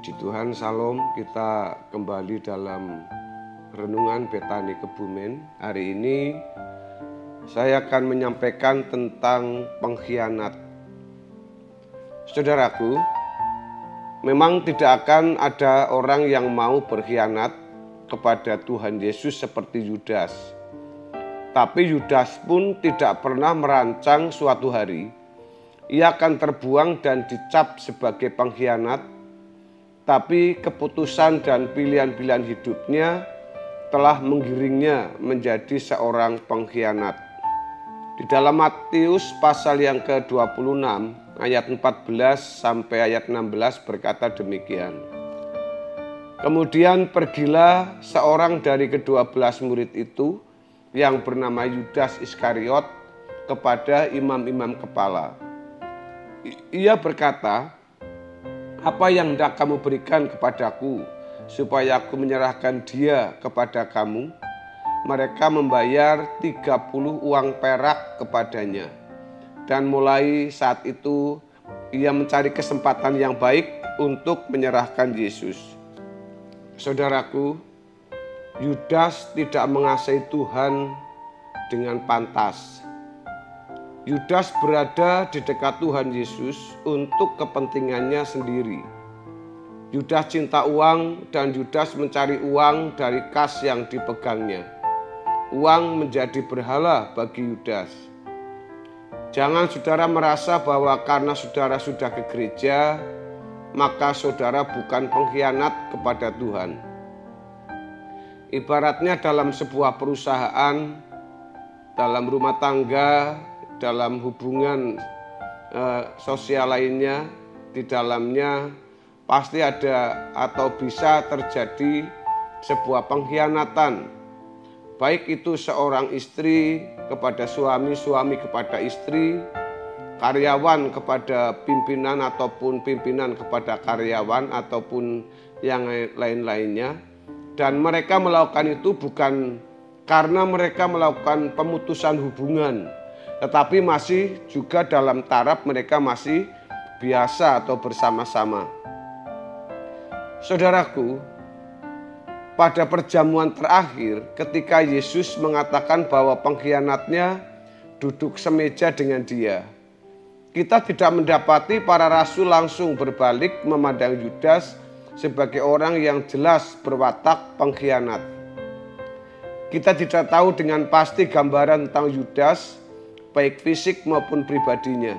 Puji Tuhan, Salam. Kita kembali dalam renungan Betani Kebumen. Hari ini saya akan menyampaikan tentang pengkhianat. Saudaraku, memang tidak akan ada orang yang mau berkhianat kepada Tuhan Yesus seperti Yudas. Tapi Yudas pun tidak pernah merancang suatu hari ia akan terbuang dan dicap sebagai pengkhianat. Tapi keputusan dan pilihan-pilihan hidupnya telah menggiringnya menjadi seorang pengkhianat. Di dalam Matius pasal yang ke-26 ayat 14 sampai ayat 16 berkata demikian. Kemudian pergilah seorang dari ke-12 murid itu yang bernama Yudas Iskariot kepada imam-imam kepala. Ia berkata, "Apa yang hendak kamu berikan kepadaku, supaya aku menyerahkan dia kepada kamu?" Mereka membayar 30 uang perak kepadanya. Dan mulai saat itu, ia mencari kesempatan yang baik untuk menyerahkan Yesus. Saudaraku, Yudas tidak mengasihi Tuhan dengan pantas. Yudas berada di dekat Tuhan Yesus untuk kepentingannya sendiri. Yudas cinta uang dan Yudas mencari uang dari kas yang dipegangnya. Uang menjadi berhala bagi Yudas. Jangan saudara merasa bahwa karena saudara sudah ke gereja, maka saudara bukan pengkhianat kepada Tuhan. Ibaratnya dalam sebuah perusahaan, dalam rumah tangga, dalam hubungan sosial lainnya, di dalamnya pasti ada atau bisa terjadi sebuah pengkhianatan. Baik itu seorang istri kepada suami, suami kepada istri, karyawan kepada pimpinan ataupun pimpinan kepada karyawan ataupun yang lain-lainnya. Dan mereka melakukan itu bukan karena mereka melakukan pemutusan hubungan, tetapi masih juga dalam taraf mereka masih biasa atau bersama-sama. Saudaraku, pada perjamuan terakhir ketika Yesus mengatakan bahwa pengkhianatnya duduk semeja dengan dia, kita tidak mendapati para rasul langsung berbalik memandang Yudas sebagai orang yang jelas berwatak pengkhianat. Kita tidak tahu dengan pasti gambaran tentang Yudas, baik fisik maupun pribadinya.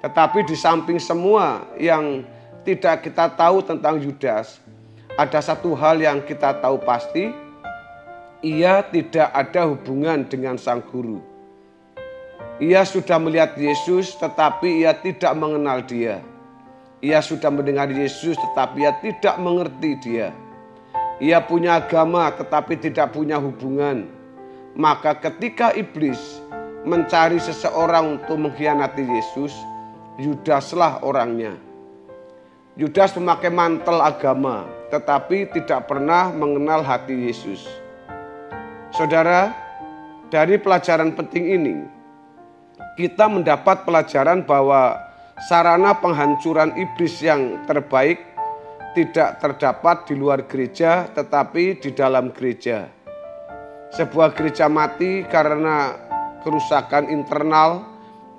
Tetapi di samping semua yang tidak kita tahu tentang Yudas, ada satu hal yang kita tahu pasti, ia tidak ada hubungan dengan sang guru. Ia sudah melihat Yesus tetapi ia tidak mengenal dia. Ia sudah mendengar Yesus tetapi ia tidak mengerti dia. Ia punya agama tetapi tidak punya hubungan. Maka ketika iblis mencari seseorang untuk mengkhianati Yesus, Yudaslah orangnya. Yudas memakai mantel agama, tetapi tidak pernah mengenal hati Yesus. Saudara, dari pelajaran penting ini, kita mendapat pelajaran bahwa sarana penghancuran iblis yang terbaik tidak terdapat di luar gereja, tetapi di dalam gereja. Sebuah gereja mati karena kerusakan internal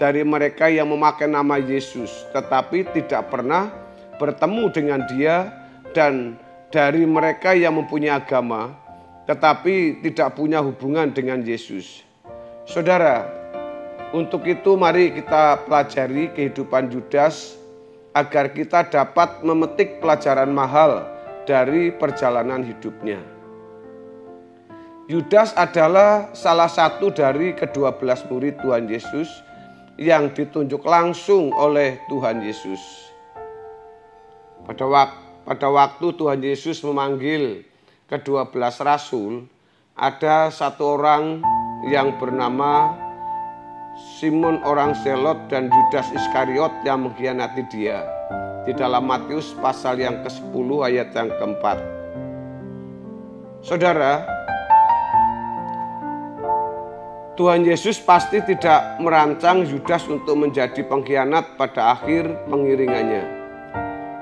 dari mereka yang memakai nama Yesus, tetapi tidak pernah bertemu dengan dia, dan dari mereka yang mempunyai agama, tetapi tidak punya hubungan dengan Yesus. Saudara, untuk itu mari kita pelajari kehidupan Yudas agar kita dapat memetik pelajaran mahal dari perjalanan hidupnya. Yudas adalah salah satu dari ke-12 murid Tuhan Yesus yang ditunjuk langsung oleh Tuhan Yesus. Pada waktu Tuhan Yesus memanggil ke-12 rasul, ada satu orang yang bernama Simon orang Zelot dan Yudas Iskariot yang mengkhianati dia. Di dalam Matius pasal yang ke-10 ayat yang ke-4. Saudara, Tuhan Yesus pasti tidak merancang Yudas untuk menjadi pengkhianat pada akhir pengiringannya.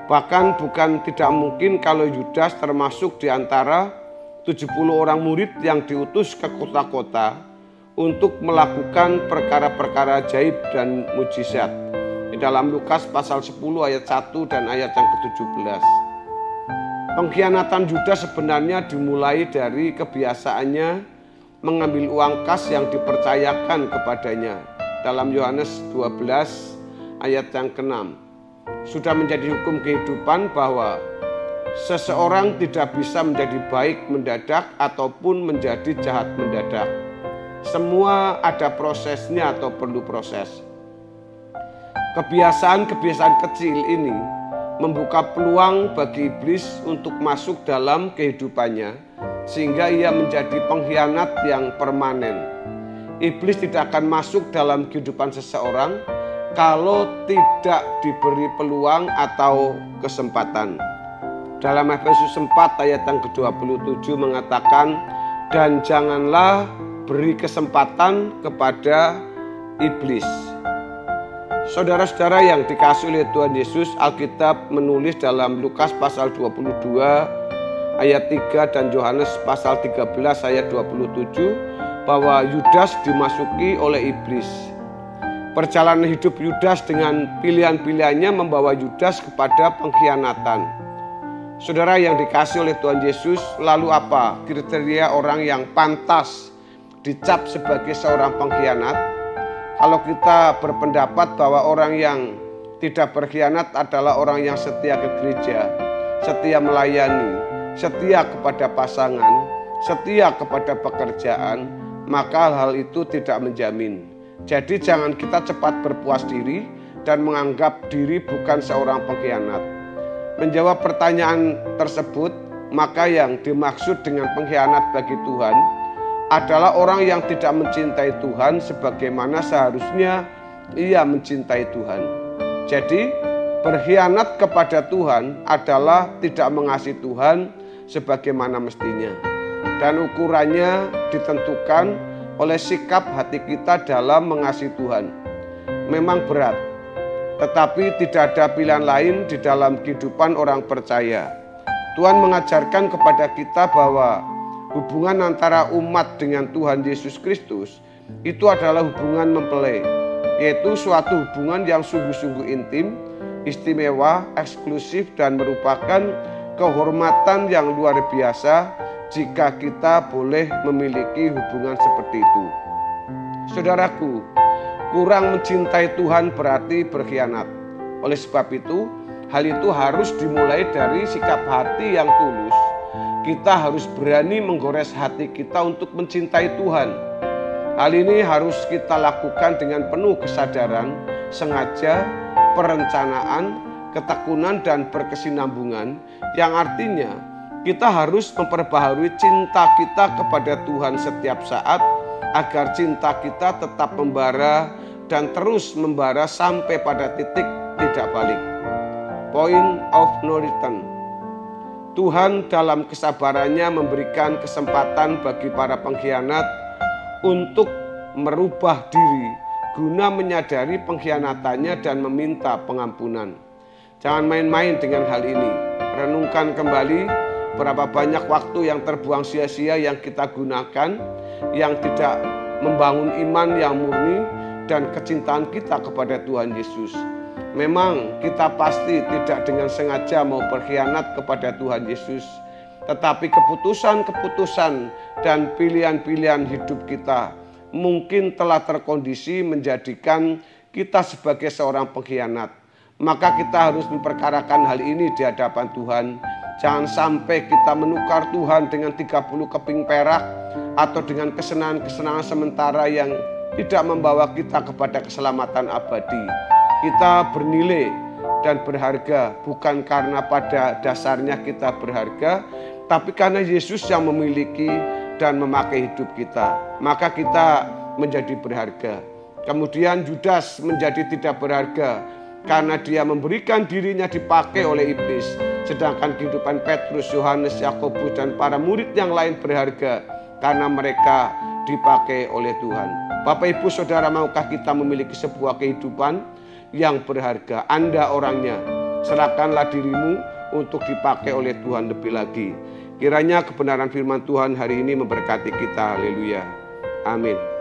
Bahkan bukan tidak mungkin kalau Yudas termasuk di antara 70 orang murid yang diutus ke kota-kota untuk melakukan perkara-perkara ajaib dan mujizat. Di dalam Lukas pasal 10 ayat 1 dan ayat yang ke-17. Pengkhianatan Yudas sebenarnya dimulai dari kebiasaannya mengambil uang kas yang dipercayakan kepadanya. Dalam Yohanes 12 ayat yang ke-6. Sudah menjadi hukum kehidupan bahwa seseorang tidak bisa menjadi baik mendadak ataupun menjadi jahat mendadak. Semua ada prosesnya atau perlu proses. Kebiasaan-kebiasaan kecil ini membuka peluang bagi iblis untuk masuk dalam kehidupannya sehingga ia menjadi pengkhianat yang permanen. Iblis tidak akan masuk dalam kehidupan seseorang kalau tidak diberi peluang atau kesempatan. Dalam Efesus 4 ayat yang ke-27 mengatakan, dan janganlah beri kesempatan kepada iblis. Saudara-saudara yang dikasihi oleh Tuhan Yesus, Alkitab menulis dalam Lukas pasal 22 ayat 3 dan Yohanes pasal 13 ayat 27 bahwa Yudas dimasuki oleh iblis. Perjalanan hidup Yudas dengan pilihan-pilihannya membawa Yudas kepada pengkhianatan. Saudara yang dikasihi oleh Tuhan Yesus, lalu apa kriteria orang yang pantas dicap sebagai seorang pengkhianat? Kalau kita berpendapat bahwa orang yang tidak berkhianat adalah orang yang setia ke gereja, setia melayani, setia kepada pasangan, setia kepada pekerjaan, maka hal itu tidak menjamin. Jadi jangan kita cepat berpuas diri dan menganggap diri bukan seorang pengkhianat. Menjawab pertanyaan tersebut, maka yang dimaksud dengan pengkhianat bagi Tuhan adalah orang yang tidak mencintai Tuhan sebagaimana seharusnya ia mencintai Tuhan. Jadi berkhianat kepada Tuhan adalah tidak mengasihi Tuhan sebagaimana mestinya. Dan ukurannya ditentukan oleh sikap hati kita dalam mengasihi Tuhan. Memang berat, tetapi tidak ada pilihan lain di dalam kehidupan orang percaya. Tuhan mengajarkan kepada kita bahwa hubungan antara umat dengan Tuhan Yesus Kristus itu adalah hubungan mempelai, yaitu suatu hubungan yang sungguh-sungguh intim, istimewa, eksklusif, dan merupakan kehormatan yang luar biasa jika kita boleh memiliki hubungan seperti itu. Saudaraku, kurang mencintai Tuhan berarti berkhianat. Oleh sebab itu, hal itu harus dimulai dari sikap hati yang tulus. Kita harus berani menggores hati kita untuk mencintai Tuhan. Hal ini harus kita lakukan dengan penuh kesadaran, sengaja, perencanaan, ketekunan, dan berkesinambungan, yang artinya kita harus memperbaharui cinta kita kepada Tuhan setiap saat agar cinta kita tetap membara dan terus membara sampai pada titik tidak balik. Point of no return. Tuhan dalam kesabarannya memberikan kesempatan bagi para pengkhianat untuk merubah diri guna menyadari pengkhianatannya dan meminta pengampunan. Jangan main-main dengan hal ini. Renungkan kembali berapa banyak waktu yang terbuang sia-sia yang kita gunakan, yang tidak membangun iman yang murni dan kecintaan kita kepada Tuhan Yesus. Memang kita pasti tidak dengan sengaja mau berkhianat kepada Tuhan Yesus, tetapi keputusan-keputusan dan pilihan-pilihan hidup kita mungkin telah terkondisi menjadikan kita sebagai seorang pengkhianat. Maka kita harus memperkarakan hal ini di hadapan Tuhan. Jangan sampai kita menukar Tuhan dengan 30 keping perak atau dengan kesenangan-kesenangan sementara yang tidak membawa kita kepada keselamatan abadi. Kita bernilai dan berharga bukan karena pada dasarnya kita berharga, tapi karena Yesus yang memiliki dan memakai hidup kita. Maka kita menjadi berharga. Kemudian Yudas menjadi tidak berharga karena dia memberikan dirinya dipakai oleh iblis. Sedangkan kehidupan Petrus, Yohanes, Yakobus, dan para murid yang lain berharga karena mereka dipakai oleh Tuhan. Bapak, Ibu, Saudara, maukah kita memiliki sebuah kehidupan yang berharga? Anda orangnya. Serahkanlah dirimu untuk dipakai oleh Tuhan lebih lagi. Kiranya kebenaran firman Tuhan hari ini memberkati kita. Haleluya. Amin.